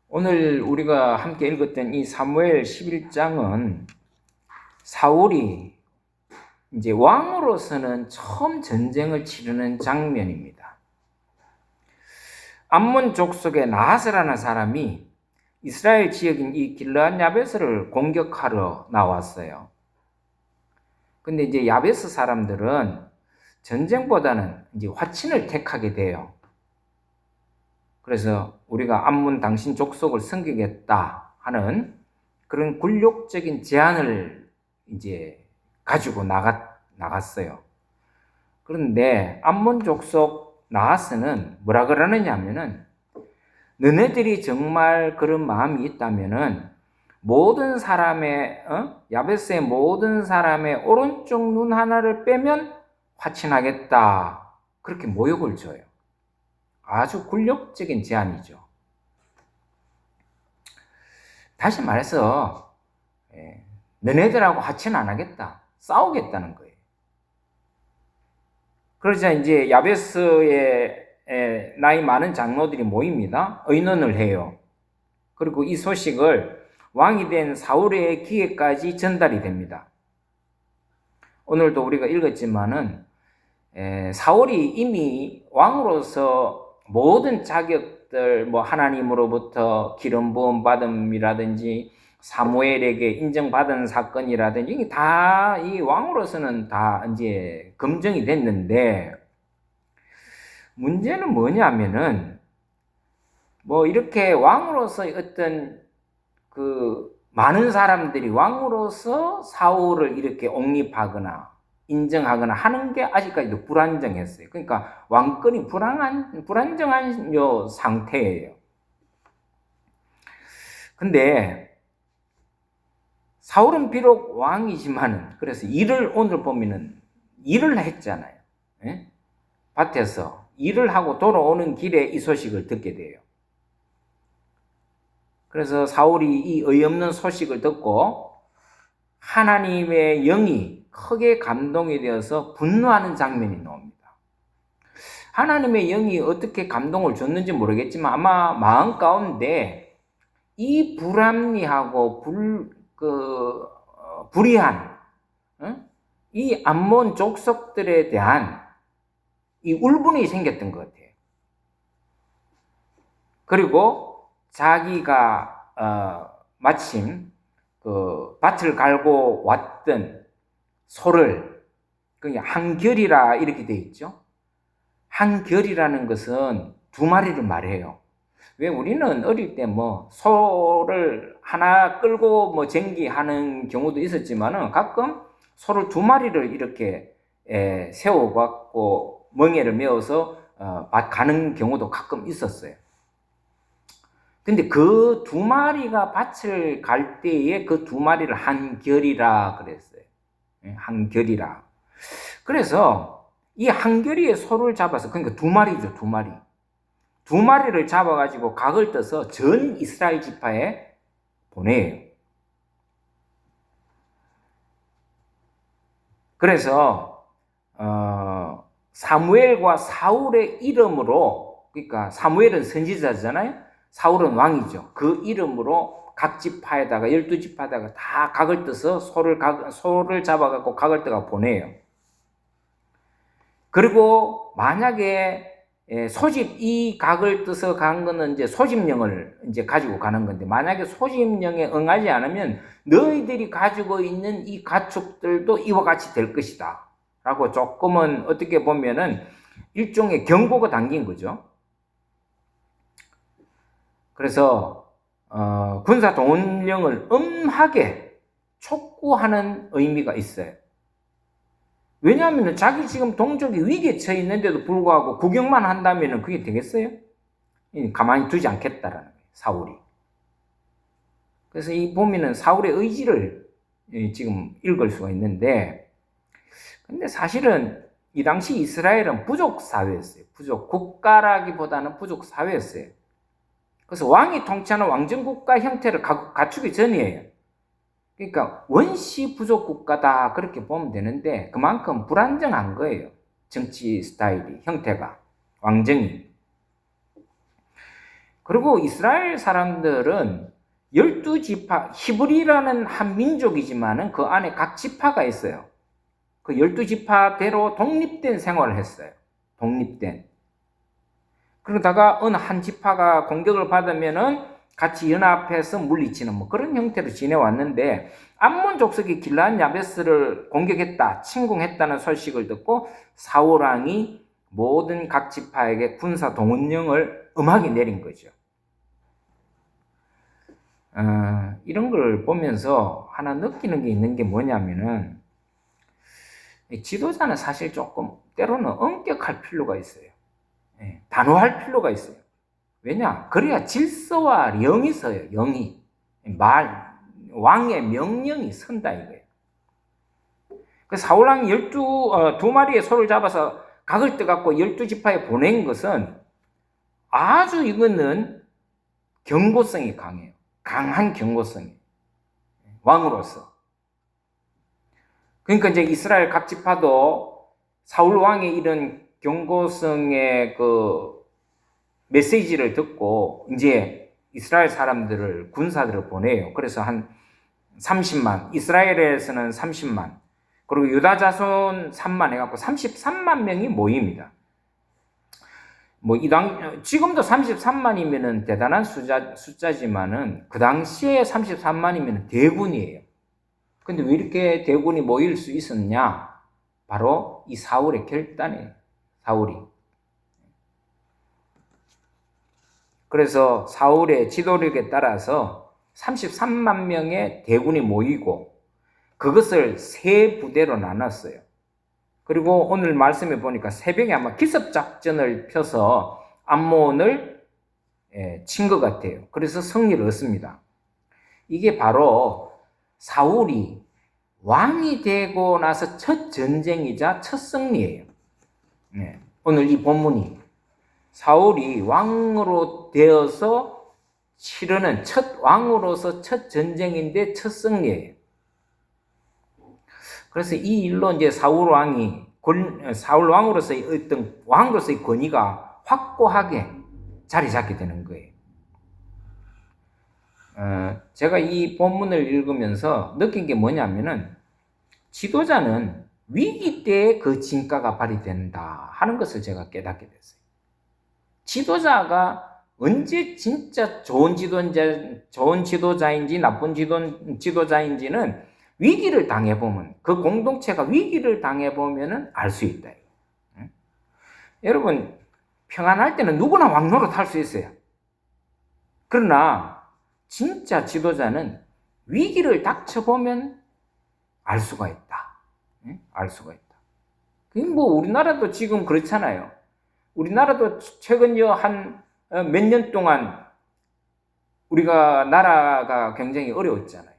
오늘 우리가 함께 읽었던 이 사무엘 11장은 사울이 이제 왕으로서는 처음 전쟁을 치르는 장면입니다. 암몬 족속의 나하스라는 사람이 이스라엘 지역인 이 길르앗 야베스를 공격하러 나왔어요. 근데 이제 야베스 사람들은 전쟁보다는 이제 화친을 택하게 돼요. 그래서 우리가 암몬 당신 족속을 섬기겠다 하는 그런 굴욕적인 제안을 이제 가지고 나갔어요. 그런데 암몬 족속 나하스는 뭐라 그러느냐 하면은, 너네들이 정말 그런 마음이 있다면은 모든 사람의 야베스의 모든 사람의 오른쪽 눈 하나를 빼면 화친하겠다, 그렇게 모욕을 줘요. 아주 굴욕적인 제안이죠. 다시 말해서 너네들하고 화친 안 하겠다, 싸우겠다는 거예요. 그러자 이제 야베스의 나이 많은 장로들이 모입니다. 의논을 해요. 그리고 이 소식을 왕이 된 사울의 귀에까지 전달이 됩니다. 오늘도 우리가 읽었지만은 사울이 이미 왕으로서 모든 자격들, 하나님으로부터 기름 부음 받음이라든지 사무엘에게 인정받은 사건이라든지 다 이 왕으로서는 다 이제 검증이 됐는데, 문제는 뭐냐면은 이렇게 왕으로서 어떤 많은 사람들이 왕으로서 사울을 이렇게 옹립하거나 인정하거나 하는 게 아직까지도 불안정했어요. 그러니까 왕권이 불안정한 상태예요. 근데 사울은 비록 왕이지만은, 그래서 오늘 보면은 일을 했잖아요. 예? 밭에서 일을 하고 돌아오는 길에 이 소식을 듣게 돼요. 그래서 사울이 이 어이없는 소식을 듣고 하나님의 영이 크게 감동이 되어서 분노하는 장면이 나옵니다. 하나님의 영이 어떻게 감동을 줬는지 모르겠지만 아마 마음 가운데 이 불합리하고 불의한 이 암몬 족속들에 대한 이 울분이 생겼던 것 같아요. 그리고 자기가 마침 밭을 갈고 왔던 소를, 한결이라 이렇게 돼 있죠. 한결이라는 것은 두 마리를 말해요. 왜 우리는 어릴 때 소를 하나 끌고 쟁기하는 경우도 있었지만은 가끔 소를 두 마리를 이렇게 세워갖고 멍에를 메어서 밭 가는 경우도 가끔 있었어요. 근데 그 두 마리가 밭을 갈 때에 그 두 마리를 한결이라 그랬어요. 한결이라. 그래서 이 한결이의 소를 잡아서, 그러니까 두 마리죠, 두 마리. 두 마리를 잡아가지고 각을 떠서 전 이스라엘 지파에 보내요. 그래서 사무엘과 사울의 이름으로, 그러니까 사무엘은 선지자잖아요. 사울은 왕이죠. 그 이름으로 각 지파에다가 12지파에다가 다 각을 떠서 소를 잡아갖고 각을 떠가 보내요. 그리고 만약에 소집, 이 각을 떠서 간 거는 이제 소집령을 이제 가지고 가는 건데, 만약에 소집령에 응하지 않으면 너희들이 가지고 있는 이 가축들도 이와 같이 될 것이다 라고 조금은 어떻게 보면은 일종의 경고가 담긴 거죠. 그래서 군사 동원령을 엄하게 촉구하는 의미가 있어요. 왜냐하면 자기 지금 동족이 위기에 처해 있는데도 불구하고 구경만 한다면 그게 되겠어요? 가만히 두지 않겠다라는 거예요, 사울이. 그래서 이 보면은 사울의 의지를 지금 읽을 수가 있는데, 근데 사실은 이 당시 이스라엘은 부족 사회였어요. 부족 국가라기보다는 부족 사회였어요. 그래서 왕이 통치하는 왕정국가 형태를 갖추기 전이에요. 그러니까 원시 부족 국가다 그렇게 보면 되는데, 그만큼 불안정한 거예요. 정치 스타일이, 형태가, 왕정이. 그리고 이스라엘 사람들은 12지파, 히브리라는 한 민족이지만은 그 안에 각 지파가 있어요. 그 12지파대로 독립된 생활을 했어요. 독립된. 그러다가 어느 한 지파가 공격을 받으면은 같이 연합해서 물리치는 뭐 그런 형태로 지내왔는데, 암몬 족속이 길르앗 야베스를 공격했다, 침공했다는 소식을 듣고 사울 왕이 모든 각 지파에게 군사 동원령을 엄하게 내린 거죠. 이런 걸 보면서 하나 느끼는 게 있는 게 뭐냐면은, 지도자는 사실 조금 때로는 엄격할 필요가 있어요. 단호할 필요가 있어요. 왜냐? 그래야 질서와 영이 서요. 영이. 왕의 명령이 선다 이거예요. 그 사울왕이 두 마리의 소를 잡아서 각을 떠갖고 12지파에 보낸 것은 아주 이거는 경고성이 강해요. 강한 경고성이. 왕으로서. 그러니까 이제 이스라엘 각 지파도 사울 왕의 이런 경고성의 그 메시지를 듣고 이제 이스라엘 사람들을, 군사들을 보내요. 그래서 한 30만, 이스라엘에서는 30만, 그리고 유다 자손 3만 해갖고 33만 명이 모입니다. 뭐 지금도 33만이면은 대단한 숫자지만은 그 당시에 33만이면 대군이에요. 근데 왜 이렇게 대군이 모일 수 있었냐? 바로 이 사울의 결단이에요. 사울이. 그래서 사울의 지도력에 따라서 33만 명의 대군이 모이고 그것을 세 부대로 나눴어요. 그리고 오늘 말씀에 보니까 새벽에 아마 기습작전을 펴서 암몬을 친 것 같아요. 그래서 승리를 얻습니다. 이게 바로 사울이 왕이 되고 나서 첫 전쟁이자 첫 승리예요. 오늘 이 본문이 사울이 왕으로 되어서 치르는 왕으로서 첫 전쟁인데 첫 승리예요. 그래서 이 일로 이제 사울 왕으로서의 어떤 왕으로서의 권위가 확고하게 자리 잡게 되는 거예요. 제가 이 본문을 읽으면서 느낀 게 뭐냐면은, 지도자는 위기 때 그 진가가 발휘된다 하는 것을 제가 깨닫게 됐어요. 지도자가 언제 진짜 좋은 지도자인지 나쁜 지도자인지는 위기를 당해보면, 그 공동체가 위기를 당해보면 알 수 있다. 여러분, 평안할 때는 누구나 왕노릇 할 수 있어요. 그러나 진짜 지도자는 위기를 닥쳐보면 알 수가 있다. 알 수가 있다. 뭐 우리나라도 지금 그렇잖아요. 우리나라도 최근 한 몇 년 동안 우리가 나라가 굉장히 어려웠잖아요.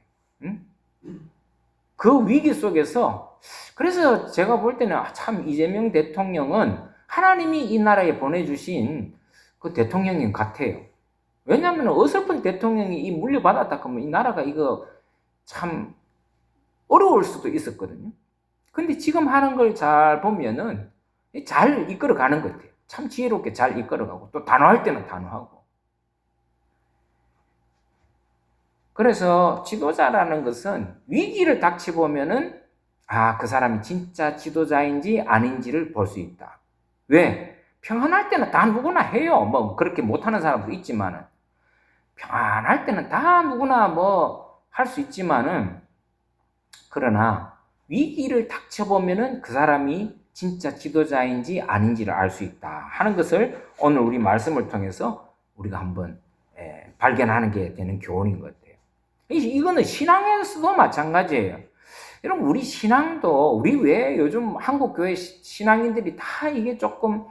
그 위기 속에서, 그래서 제가 볼 때는 참 이재명 대통령은 하나님이 이 나라에 보내주신 그 대통령인 것 같아요. 왜냐하면 어설픈 대통령이 이 물려받았다 하면 이 나라가 이거 참 어려울 수도 있었거든요. 근데 지금 하는 걸 잘 보면은 잘 이끌어가는 것 같아요. 참 지혜롭게 잘 이끌어가고, 또 단호할 때는 단호하고. 그래서 지도자라는 것은 위기를 닥쳐보면은 그 사람이 진짜 지도자인지 아닌지를 볼 수 있다. 왜? 평안할 때는 다 누구나 해요. 뭐 그렇게 못하는 사람도 있지만은, 평안할 때는 다 누구나 뭐 할 수 있지만은, 그러나 위기를 닥쳐보면은 그 사람이 진짜 지도자인지 아닌지를 알 수 있다 하는 것을 오늘 우리 말씀을 통해서 우리가 한번 발견하는 게 되는 교훈인 것 같아요. 이거는 신앙에서도 마찬가지예요. 여러분, 우리 신앙도, 우리 왜 요즘 한국교회 신앙인들이 다 이게 조금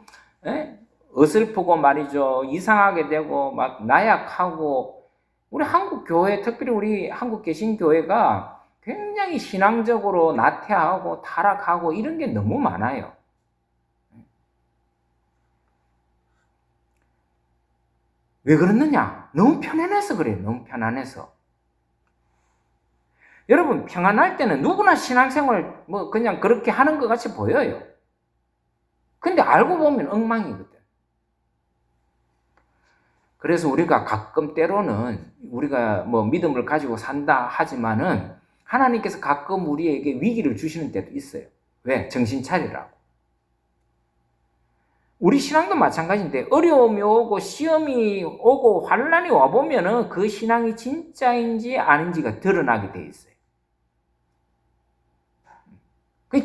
어설프고 말이죠, 이상하게 되고 막 나약하고, 우리 한국교회, 특별히 우리 한국 개신교회가 굉장히 신앙적으로 나태하고 타락하고 이런 게 너무 많아요. 왜 그러느냐? 너무 편안해서 그래요. 너무 편안해서. 여러분, 평안할 때는 누구나 신앙생활 뭐 그냥 그렇게 하는 것 같이 보여요. 근데 알고 보면 엉망이거든. 그래서 우리가 가끔 때로는 우리가 뭐 믿음을 가지고 산다 하지만은 하나님께서 가끔 우리에게 위기를 주시는 때도 있어요. 왜? 정신 차리라고. 우리 신앙도 마찬가지인데 어려움이 오고 시험이 오고 환난이 와보면은 그 신앙이 진짜인지 아닌지가 드러나게 돼 있어요.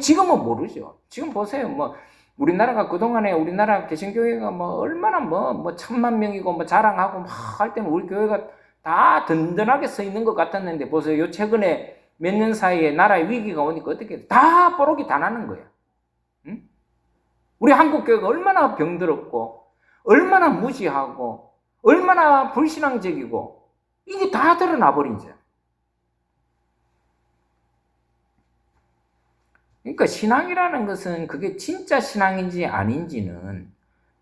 지금은 모르죠. 지금 보세요. 뭐 우리나라가 그동안에 우리나라 개신교회가 뭐 얼마나 뭐 1000만 명이고 뭐 자랑하고 막 할 때는 우리 교회가 다 든든하게 서 있는 것 같았는데 보세요. 요 최근에 몇 년 사이에 나라에 위기가 오니까 어떻게 다 뽀록이 다 나는 거야. 응? 우리 한국 교회가 얼마나 병들었고 얼마나 무지하고 얼마나 불신앙적이고 이게 다 드러나 버리죠. 그러니까 신앙이라는 것은 그게 진짜 신앙인지 아닌지는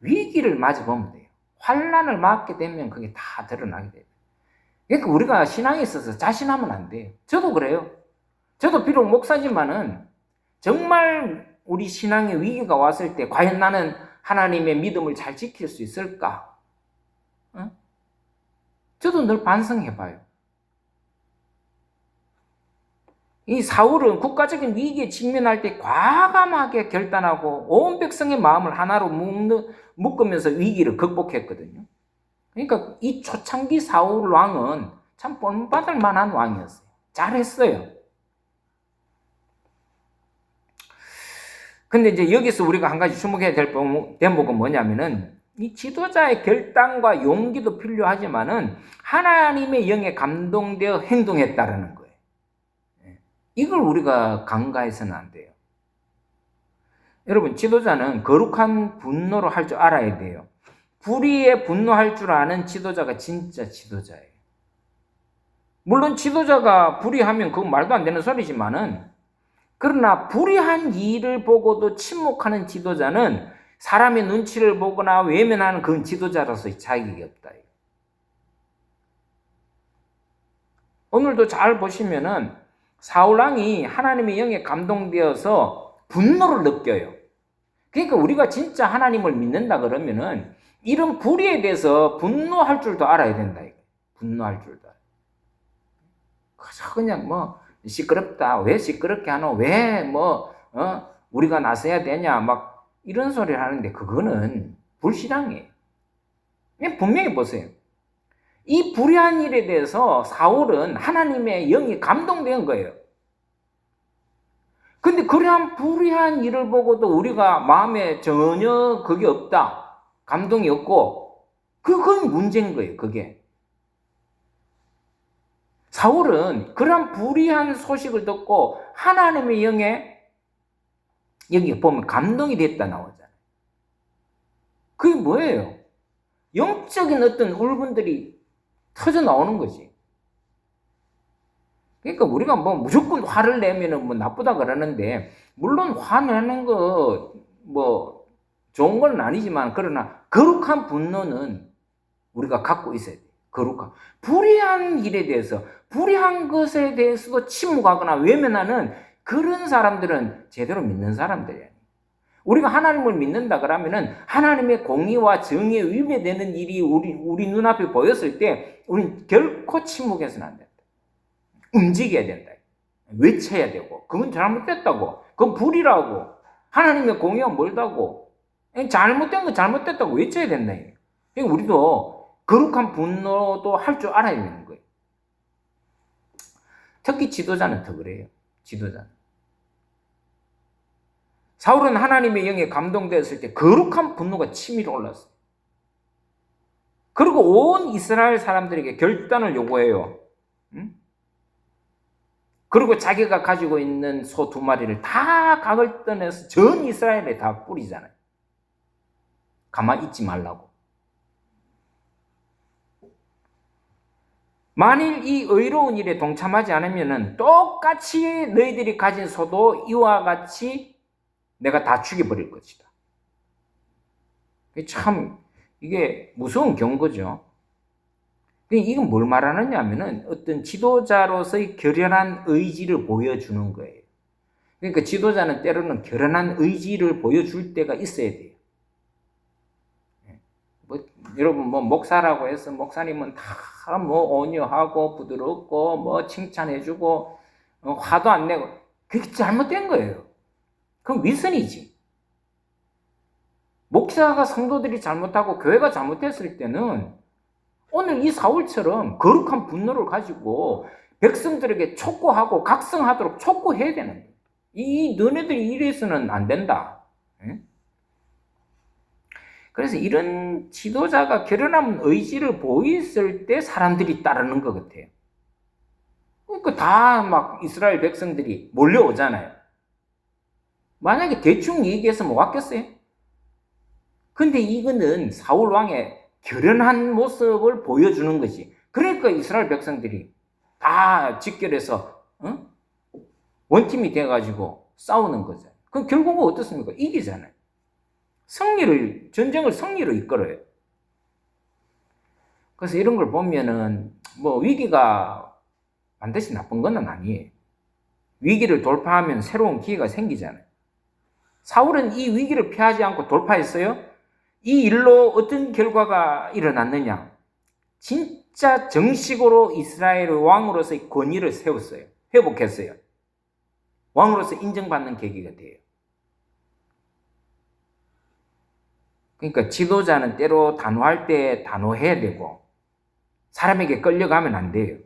위기를 맞아보면 돼요. 환난을 맞게 되면 그게 다 드러나게 돼요. 그러니까 우리가 신앙에 있어서 자신하면 안 돼요. 저도 그래요. 저도 비록 목사지만은 정말 우리 신앙에 위기가 왔을 때 과연 나는 하나님의 믿음을 잘 지킬 수 있을까? 어? 저도 늘 반성해봐요. 이 사울은 국가적인 위기에 직면할 때 과감하게 결단하고 온 백성의 마음을 하나로 묶으면서 위기를 극복했거든요. 그러니까 이 초창기 사울 왕은 참 본받을 만한 왕이었어요. 잘했어요. 근데 이제 여기서 우리가 한 가지 주목해야 될 대목은 뭐냐면은 이 지도자의 결단과 용기도 필요하지만은 하나님의 영에 감동되어 행동했다라는 거예요. 이걸 우리가 간과해서는 안 돼요. 여러분, 지도자는 거룩한 분노를 할 줄 알아야 돼요. 불의에 분노할 줄 아는 지도자가 진짜 지도자예요. 물론 지도자가 불의하면 그건 말도 안 되는 소리지만은 그러나 불의한 일을 보고도 침묵하는 지도자는 사람의 눈치를 보거나 외면하는 그런 지도자로서의 자격이 없다. 오늘도 잘 보시면은 사울왕이 하나님의 영에 감동되어서 분노를 느껴요. 그러니까 우리가 진짜 하나님을 믿는다 그러면은 이런 불의에 대해서 분노할 줄도 알아야 된다. 분노할 줄도. 그냥 뭐 시끄럽다. 왜 시끄럽게 하노? 왜 우리가 나서야 되냐? 막 이런 소리를 하는데 그거는 불신앙이에요. 분명히 보세요. 이 불의한 일에 대해서 사울은 하나님의 영이 감동된 거예요. 근데 그러한 불의한 일을 보고도 우리가 마음에 전혀 그게 없다. 감동이 없고 그건 문제인 거예요. 그게. 사울은 그러한 불의한 소식을 듣고 하나님의 영에 여기 보면 감동이 됐다 나오잖아요. 그게 뭐예요? 영적인 어떤 울분들이 터져 나오는 거지. 그러니까 우리가 뭐 무조건 화를 내면은 뭐 나쁘다 그러는데, 물론 화내는 거 뭐 좋은 건 아니지만, 그러나 거룩한 분노는 우리가 갖고 있어야 돼. 거룩한. 불의한 일에 대해서, 불의한 것에 대해서도 침묵하거나 외면하는 그런 사람들은 제대로 믿는 사람들이야. 우리가 하나님을 믿는다 그러면은 하나님의 공의와 정의에 위배되는 일이 우리 눈앞에 보였을 때 우리는 결코 침묵해서는 안 된다. 움직여야 된다. 외쳐야 되고, 그건 잘못됐다고, 그건 불이라고, 하나님의 공의와 멀다고, 잘못된 건 잘못됐다고 외쳐야 된다. 그러니까 우리도 거룩한 분노도 할 줄 알아야 되는 거예요. 특히 지도자는 더 그래요. 지도자는. 사울은 하나님의 영에 감동되었을 때 거룩한 분노가 치밀어 올랐어요. 그리고 온 이스라엘 사람들에게 결단을 요구해요. 그리고 자기가 가지고 있는 소 2마리를 다 각을 떠내서 전 이스라엘에 다 뿌리잖아요. 가만히 있지 말라고. 만일 이 의로운 일에 동참하지 않으면 똑같이 너희들이 가진 소도 이와 같이 내가 다 죽여버릴 것이다. 참 이게 무서운 경고죠. 이건 뭘 말하느냐 하면은 어떤 지도자로서의 결연한 의지를 보여주는 거예요. 그러니까 지도자는 때로는 결연한 의지를 보여줄 때가 있어야 돼요. 뭐 여러분 뭐 목사라고 해서 목사님은 다 뭐 온유하고 부드럽고 뭐 칭찬해주고 화도 안 내고 그게 잘못된 거예요. 그건 위선이지. 목사가 성도들이 잘못하고 교회가 잘못했을 때는 오늘 이 사울처럼 거룩한 분노를 가지고 백성들에게 촉구하고 각성하도록 촉구해야 되는 거예요. 이 너네들이 이래서는 안 된다. 그래서 이런 지도자가 결연한 의지를 보였을 때 사람들이 따르는 것 같아요. 그러니까 다 막 이스라엘 백성들이 몰려오잖아요. 만약에 대충 얘기해서 왔겠어요? 근데 이거는 사울 왕의 결연한 모습을 보여주는 거지. 그러니까 이스라엘 백성들이 다 직결해서 원팀이 돼가지고 싸우는 거죠. 그럼 결국은 어떻습니까? 이기잖아요. 전쟁을 승리로 이끌어요. 그래서 이런 걸 보면은 뭐 위기가 반드시 나쁜 건 아니에요. 위기를 돌파하면 새로운 기회가 생기잖아요. 사울은 이 위기를 피하지 않고 돌파했어요. 이 일로 어떤 결과가 일어났느냐? 진짜 정식으로 이스라엘 왕으로서의 권위를 세웠어요. 회복했어요. 왕으로서 인정받는 계기가 돼요. 그러니까 지도자는 때로 단호할 때 단호해야 되고 사람에게 끌려가면 안 돼요.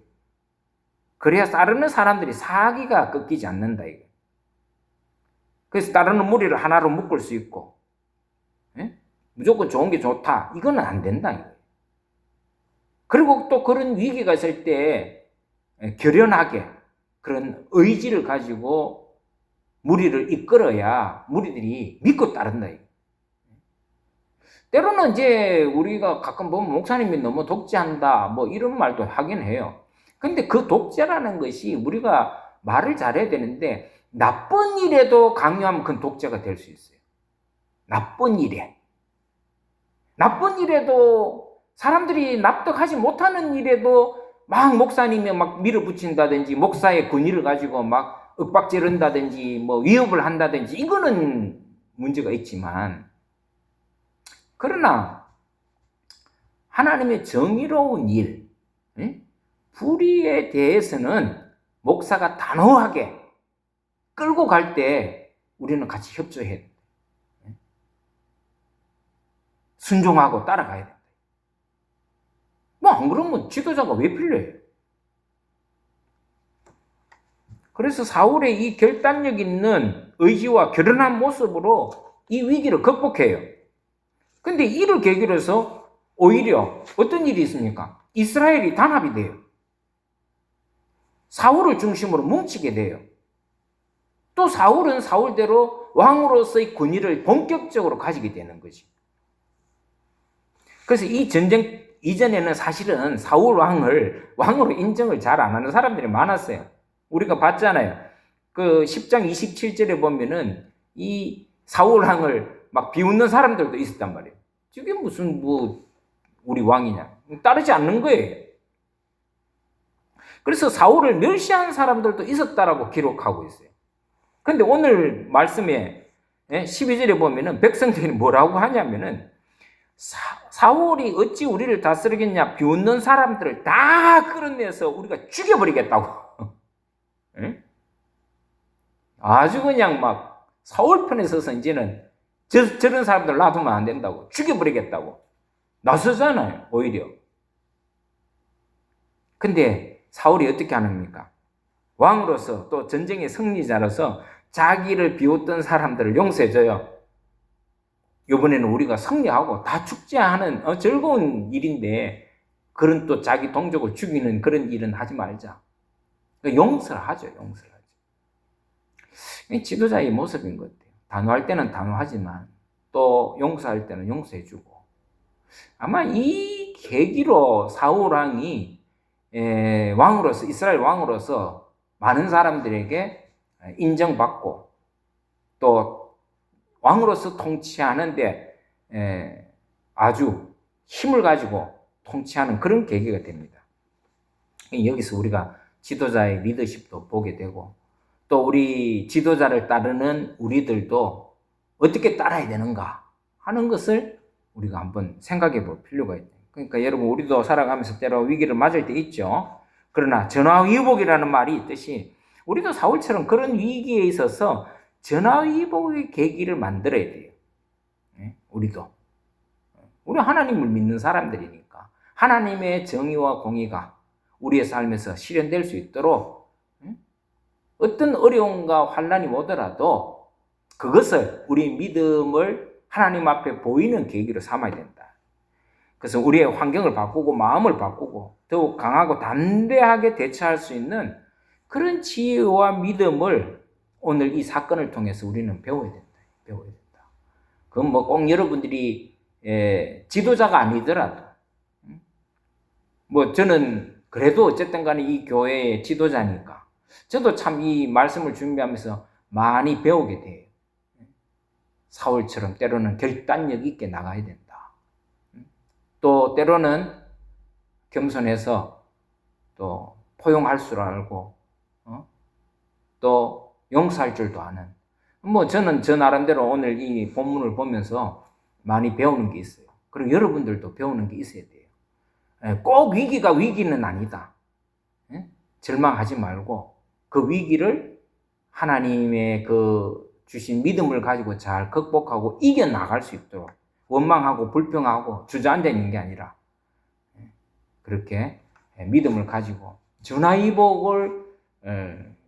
그래야 따르는 사람들이 사기가 꺾이지 않는다 이거. 그래서 따르는 무리를 하나로 묶을 수 있고 무조건 좋은 게 좋다 이거는 안 된다 이거. 그리고 또 그런 위기가 있을 때 결연하게 그런 의지를 가지고 무리를 이끌어야 무리들이 믿고 따른다 이거. 때로는 이제 우리가 가끔 보면 목사님이 너무 독재한다 뭐 이런 말도 하긴 해요. 근데 그 독재라는 것이 우리가 말을 잘해야 되는데 나쁜 일에도 강요하면 그건 독재가 될 수 있어요. 나쁜 일에도 사람들이 납득하지 못하는 일에도 막 목사님이 막 밀어붙인다든지 목사의 권위를 가지고 막 윽박지른다든지 뭐 위협을 한다든지 이거는 문제가 있지만 그러나 하나님의 정의로운 일, 불의에 대해서는 목사가 단호하게 끌고 갈 때 우리는 같이 협조해야 된다. 순종하고 따라가야 된다. 뭐 안 그러면 지도자가 왜 필요해요? 그래서 사울의 이 결단력 있는 의지와 결연한 모습으로 이 위기를 극복해요. 근데 이를 계기로 해서 오히려 어떤 일이 있습니까? 이스라엘이 단합이 돼요. 사울을 중심으로 뭉치게 돼요. 또 사울은 사울대로 왕으로서의 권위를 본격적으로 가지게 되는 거지. 그래서 이 전쟁 이전에는 사실은 사울 왕을 왕으로 인정을 잘 안 하는 사람들이 많았어요. 우리가 봤잖아요. 그 10장 27절에 보면은 이 사울 왕을 막 비웃는 사람들도 있었단 말이에요. 저게 무슨 뭐 우리 왕이냐. 따르지 않는 거예요. 그래서 사울을 멸시한 사람들도 있었다라고 기록하고 있어요. 근데 오늘 말씀에 12절에 보면은 백성들이 뭐라고 하냐면은 사울이 어찌 우리를 다스리겠냐. 비웃는 사람들을 다 끌어내서 우리가 죽여버리겠다고. 아주 그냥 막 사울 편에 서서 이제는 저런 사람들 놔두면 안 된다고. 죽여버리겠다고. 나서잖아요, 오히려. 근데 사울이 어떻게 합니까? 왕으로서 또 전쟁의 승리자로서 자기를 비웃던 사람들을 용서해줘요. 이번에는 우리가 승리하고 다 축제하는 즐거운 일인데 그런 또 자기 동족을 죽이는 그런 일은 하지 말자. 용서를 하죠. 용서를 하죠. 지도자의 모습인 것 같아요. 단호할 때는 단호하지만 또 용서할 때는 용서해주고 아마 이 계기로 사울 왕이 왕으로서 이스라엘 왕으로서 많은 사람들에게 인정받고 또 왕으로서 통치하는데 아주 힘을 가지고 통치하는 그런 계기가 됩니다. 여기서 우리가 지도자의 리더십도 보게 되고 또 우리 지도자를 따르는 우리들도 어떻게 따라야 되는가 하는 것을 우리가 한번 생각해 볼 필요가 있다. 그러니까 여러분 우리도 살아가면서 때로 위기를 맞을 때 있죠. 그러나 전화위복이라는 말이 있듯이 우리도 사울처럼 그런 위기에 있어서 전화위복의 계기를 만들어야 돼요. 우리도. 우리 하나님을 믿는 사람들이니까 하나님의 정의와 공의가 우리의 삶에서 실현될 수 있도록 어떤 어려움과 환난이 오더라도 그것을 우리 믿음을 하나님 앞에 보이는 계기로 삼아야 된다. 그래서 우리의 환경을 바꾸고 마음을 바꾸고 더욱 강하고 담대하게 대처할 수 있는 그런 지혜와 믿음을 오늘 이 사건을 통해서 우리는 배워야 된다. 배워야 된다. 그건 뭐 꼭 여러분들이 지도자가 아니더라도 뭐 저는 그래도 어쨌든 간에 이 교회의 지도자니까 저도 참 이 말씀을 준비하면서 많이 배우게 돼요. 사울처럼 때로는 결단력 있게 나가야 된다. 또 때로는 겸손해서 또 포용할 줄 알고 또 용서할 줄도 아는 뭐 저는 저 나름대로 오늘 이 본문을 보면서 많이 배우는 게 있어요. 그리고 여러분들도 배우는 게 있어야 돼요. 꼭 위기가 위기는 아니다. 절망하지 말고 그 위기를 하나님의 그 주신 믿음을 가지고 잘 극복하고 이겨나갈 수 있도록 원망하고 불평하고 주저앉아 있는 게 아니라 그렇게 믿음을 가지고 전화위복을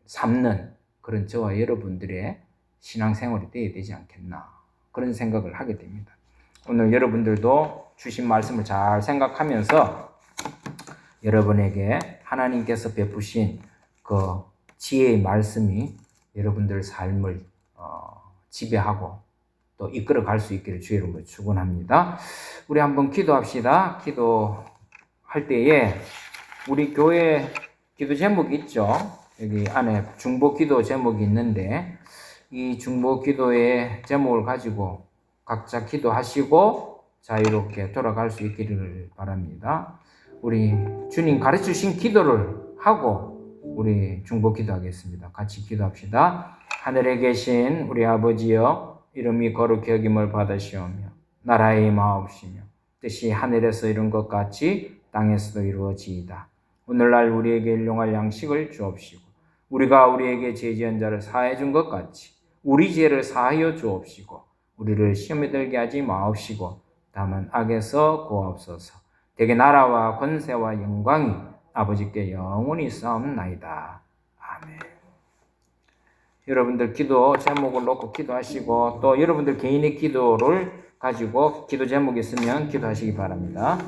삼는 그런 저와 여러분들의 신앙생활이 되어야 되지 않겠나 그런 생각을 하게 됩니다. 오늘 여러분들도 주신 말씀을 잘 생각하면서 여러분에게 하나님께서 베푸신 그 지혜의 말씀이 여러분들 삶을 지배하고 또 이끌어갈 수 있기를 주의 이름으로 축원합니다. 우리 한번 기도합시다. 기도할 때에 우리 교회 기도 제목이 있죠. 여기 안에 중보 기도 제목이 있는데 이 중보 기도의 제목을 가지고 각자 기도하시고 자유롭게 돌아갈 수 있기를 바랍니다. 우리 주님 가르쳐 주신 기도를 하고 우리 중보 기도하겠습니다. 같이 기도합시다. 하늘에 계신 우리 아버지여 이름이 거룩히 여김을 받으시오며 나라의 마옵시며 뜻이 하늘에서 이룬 것 같이 땅에서도 이루어지이다. 오늘날 우리에게 일용할 양식을 주옵시고 우리가 우리에게 죄 지은 자를 사해 준 것 같이 우리 죄를 사하여 주옵시고 우리를 시험에 들게 하지 마옵시고 다만 악에서 구하옵소서. 대개 나라와 권세와 영광이 아버지께 영원히 싸움나이다. 아멘. 여러분들 기도 제목을 놓고 기도하시고 또 여러분들 개인의 기도를 가지고 기도 제목이 있으면 기도하시기 바랍니다.